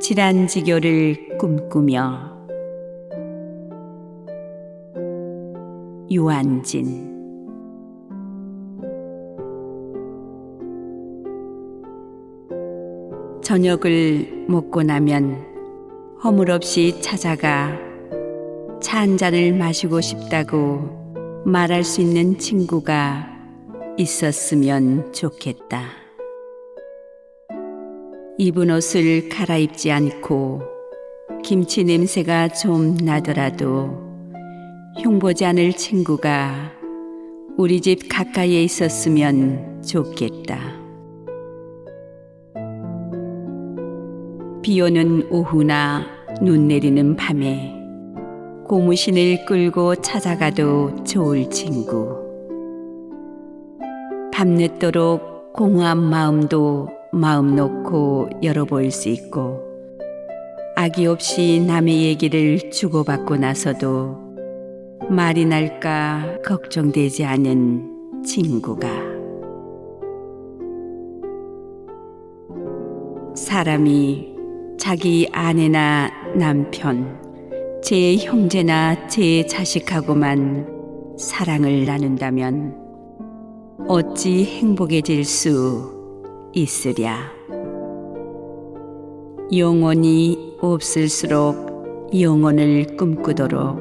질환지교를 꿈꾸며. 유한진. 저녁을 먹고 나면 허물없이 찾아가 차 한 잔을 마시고 싶다고 말할 수 있는 친구가 있었으면 좋겠다. 입은 옷을 갈아입지 않고 김치 냄새가 좀 나더라도 흉보지 않을 친구가 우리 집 가까이에 있었으면 좋겠다. 비 오는 오후나 눈 내리는 밤에 고무신을 끌고 찾아가도 좋을 친구. 밤늦도록 공허한 마음도 마음 놓고 열어볼 수 있고, 악의 없이 남의 얘기를 주고받고 나서도 말이 날까 걱정되지 않은 친구가. 사람이 자기 아내나 남편, 제 형제나 제 자식하고만 사랑을 나눈다면 어찌 행복해질 수 있으랴. 영원히 없을수록 영원을 꿈꾸도록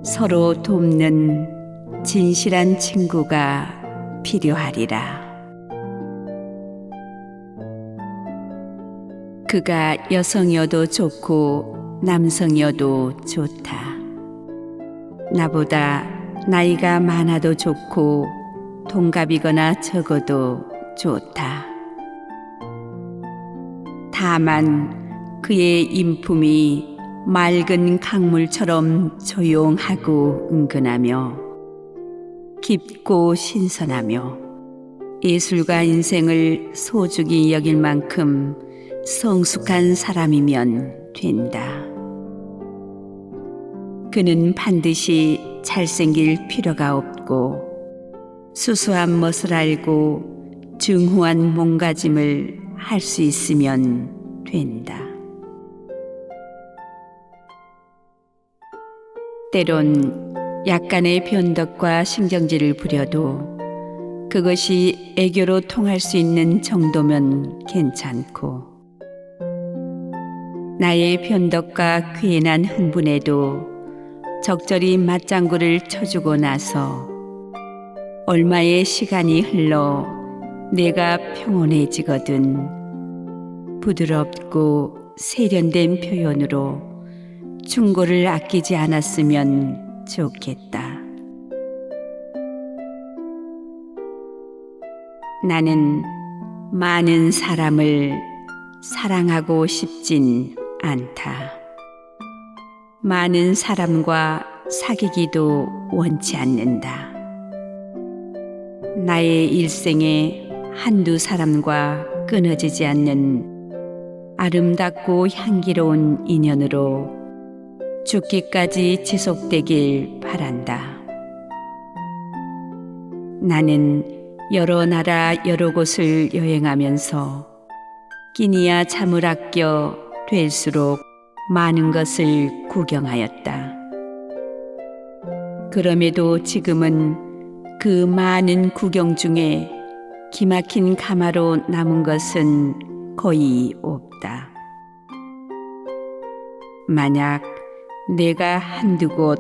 서로 돕는 진실한 친구가 필요하리라. 그가 여성이어도 좋고 남성이어도 좋다. 나보다 나이가 많아도 좋고 동갑이거나 적어도 좋다. 다만 그의 인품이 맑은 강물처럼 조용하고 은근하며 깊고 신선하며 예술과 인생을 소중히 여길 만큼 성숙한 사람이면 된다. 그는 반드시 잘생길 필요가 없고 수수한 멋을 알고 중후한 몸가짐을 할 수 있으면 된다. 때론 약간의 변덕과 신경질을 부려도 그것이 애교로 통할 수 있는 정도면 괜찮고, 나의 변덕과 괜한 흥분에도 적절히 맞장구를 쳐주고 나서 얼마의 시간이 흘러 내가 평온해지거든 부드럽고 세련된 표현으로 충고를 아끼지 않았으면 좋겠다. 나는 많은 사람을 사랑하고 싶진 않다. 많은 사람과 사귀기도 원치 않는다. 나의 일생에 한두 사람과 끊어지지 않는 아름답고 향기로운 인연으로 죽기까지 지속되길 바란다. 나는 여러 나라 여러 곳을 여행하면서 끼니야 잠을 아껴 될수록 많은 것을 구경하였다. 그럼에도 지금은 그 많은 구경 중에 기막힌 가마로 남은 것은 거의 없다. 만약 내가 한두 곳,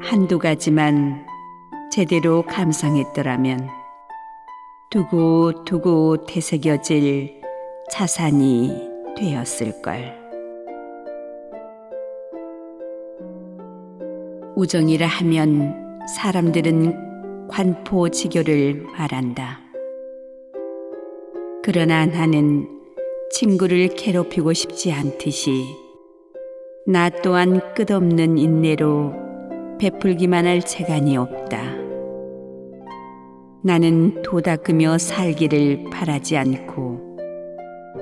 한두 가지만 제대로 감상했더라면 두고두고 되새겨질 자산이 되었을걸. 우정이라 하면 사람들은 관포지교를 말한다. 그러나 나는 친구를 괴롭히고 싶지 않듯이 나 또한 끝없는 인내로 베풀기만 할 재간이 없다. 나는 도닦으며 살기를 바라지 않고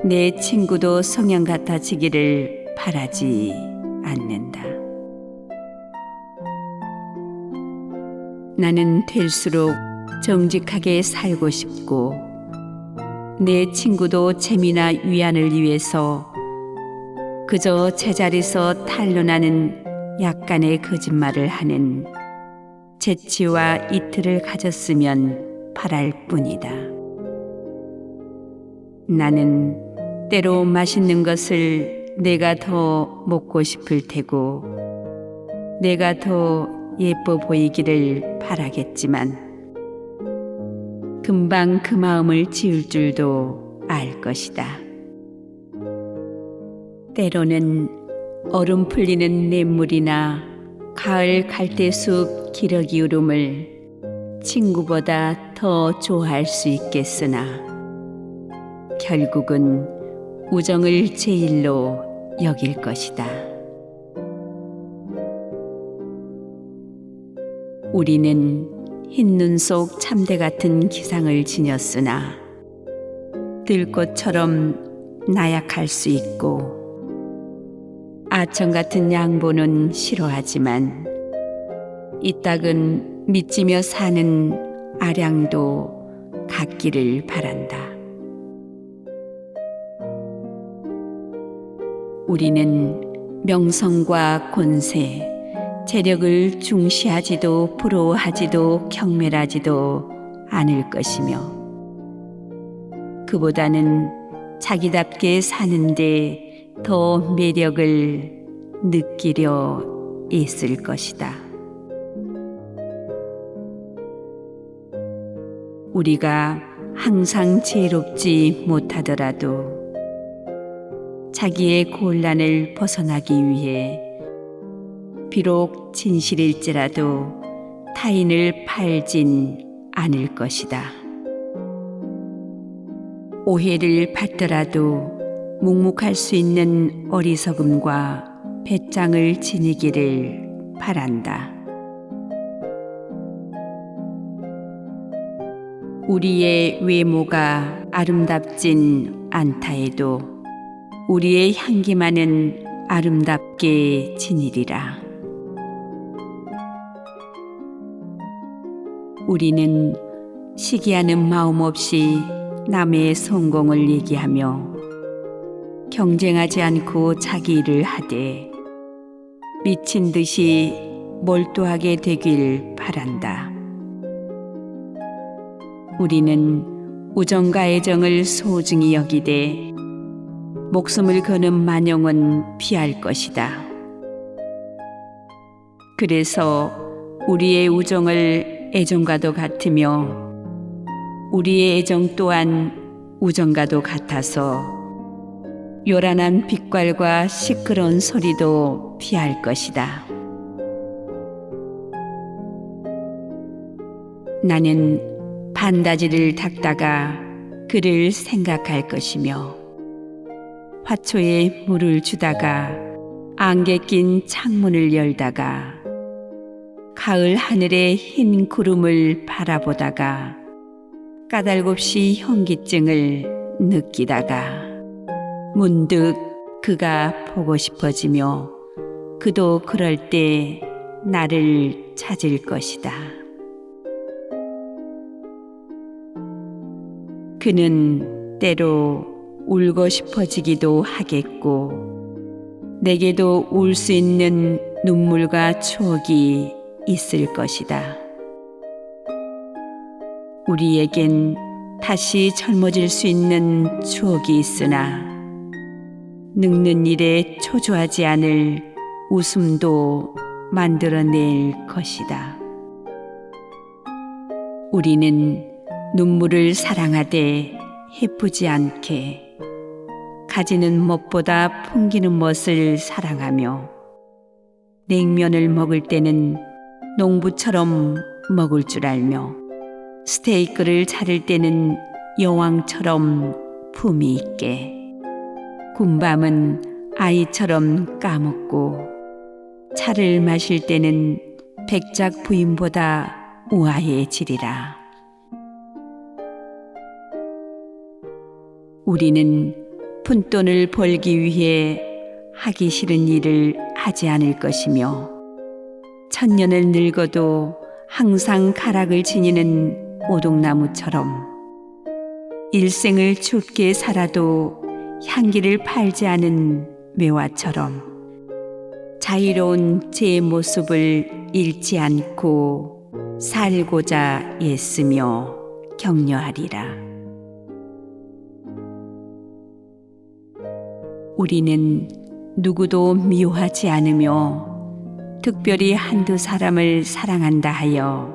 내 친구도 성형 같아지기를 바라지 않는다. 나는 될수록 정직하게 살고 싶고 내 친구도 재미나 위안을 위해서 그저 제자리서 탄로나는 약간의 거짓말을 하는 재치와 이틀을 가졌으면 바랄 뿐이다. 나는 때로 맛있는 것을 내가 더 먹고 싶을 테고 내가 더 예뻐 보이기를 바라겠지만 금방 그 마음을 지울 줄도 알 것이다. 때로는 얼음 풀리는 냇물이나 가을 갈대숲 기러기 울음을 친구보다 더 좋아할 수 있겠으나 결국은 우정을 제일로 여길 것이다. 우리는 흰 눈 속 참대 같은 기상을 지녔으나 들꽃처럼 나약할 수 있고 아청 같은 양보는 싫어하지만 이따금 믿지며 사는 아량도 갖기를 바란다. 우리는 명성과 권세, 재력을 중시하지도 부러워하지도 경멸하지도 않을 것이며 그보다는 자기답게 사는데 더 매력을 느끼려 애쓸 것이다. 우리가 항상 지혜롭지 못하더라도 자기의 곤란을 벗어나기 위해 비록 진실일지라도 타인을 팔진 않을 것이다. 오해를 받더라도 묵묵할 수 있는 어리석음과 배짱을 지니기를 바란다. 우리의 외모가 아름답진 않다 해도 우리의 향기만은 아름답게 지니리라. 우리는 시기하는 마음 없이 남의 성공을 얘기하며 경쟁하지 않고 자기 일을 하되 미친 듯이 몰두하게 되길 바란다. 우리는 우정과 애정을 소중히 여기되 목숨을 거는 만용은 피할 것이다. 그래서 우리의 우정을 애정과도 같으며 우리의 애정 또한 우정과도 같아서 요란한 빛깔과 시끄러운 소리도 피할 것이다. 나는 반다지를 닦다가 그를 생각할 것이며 화초에 물을 주다가 안개 낀 창문을 열다가 가을 하늘의 흰 구름을 바라보다가 까닭없이 현기증을 느끼다가 문득 그가 보고 싶어지며 그도 그럴 때 나를 찾을 것이다. 그는 때로 울고 싶어지기도 하겠고 내게도 울 수 있는 눈물과 추억이 있을 것이다. 우리에겐 다시 젊어질 수 있는 추억이 있으나 늙는 일에 초조하지 않을 웃음도 만들어낼 것이다. 우리는 눈물을 사랑하되 해프지 않게 가지는 멋보다 풍기는 멋을 사랑하며 냉면을 먹을 때는 농부처럼 먹을 줄 알며 스테이크를 자를 때는 여왕처럼 품위 있게 군밤은 아이처럼 까먹고 차를 마실 때는 백작 부인보다 우아해지리라. 우리는 푼돈을 벌기 위해 하기 싫은 일을 하지 않을 것이며 천년을 늙어도 항상 가락을 지니는 오동나무처럼 일생을 춥게 살아도 향기를 팔지 않은 매화처럼 자유로운 제 모습을 잃지 않고 살고자 애쓰며 격려하리라. 우리는 누구도 미워하지 않으며 특별히 한두 사람을 사랑한다 하여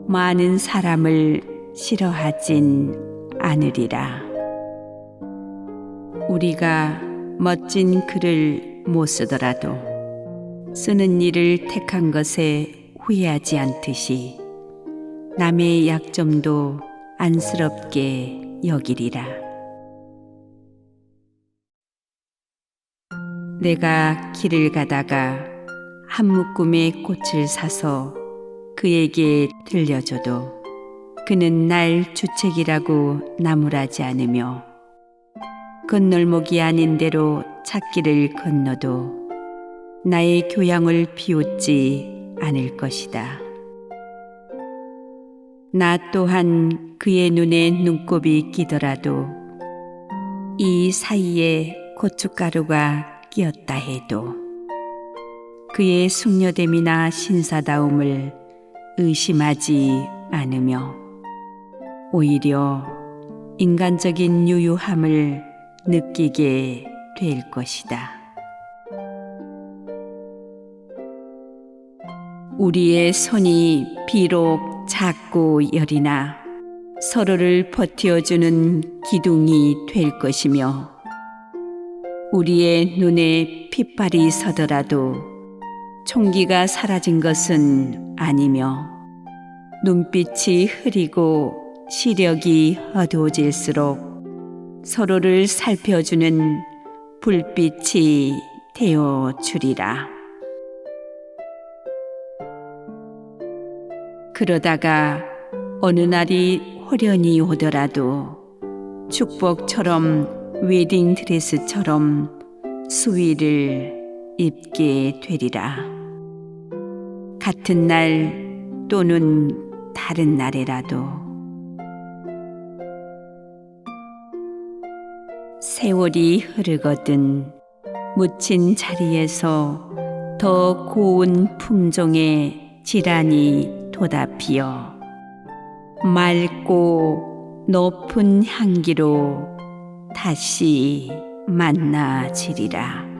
많은 사람을 싫어하진 않으리라. 우리가 멋진 글을 못 쓰더라도 쓰는 일을 택한 것에 후회하지 않듯이 남의 약점도 안쓰럽게 여기리라. 내가 길을 가다가 한 묶음의 꽃을 사서 그에게 들려줘도 그는 날 주책이라고 나무라지 않으며 건널목이 아닌 대로 찾기를 건너도 나의 교양을 비웃지 않을 것이다. 나 또한 그의 눈에 눈곱이 끼더라도 이 사이에 고춧가루가 끼었다 해도 그의 숙녀됨이나 신사다움을 의심하지 않으며 오히려 인간적인 유유함을 느끼게 될 것이다. 우리의 손이 비록 작고 여리나 서로를 버티어주는 기둥이 될 것이며 우리의 눈에 핏발이 서더라도 총기가 사라진 것은 아니며 눈빛이 흐리고 시력이 어두워질수록 서로를 살펴주는 불빛이 되어 주리라. 그러다가 어느 날이 호련히 오더라도 축복처럼 웨딩 드레스처럼 수위를 입게 되리라. 같은 날 또는 다른 날에라도 세월이 흐르거든 묻힌 자리에서 더 고운 품종의 질환이 돋아피어 맑고 높은 향기로 다시 만나지리라.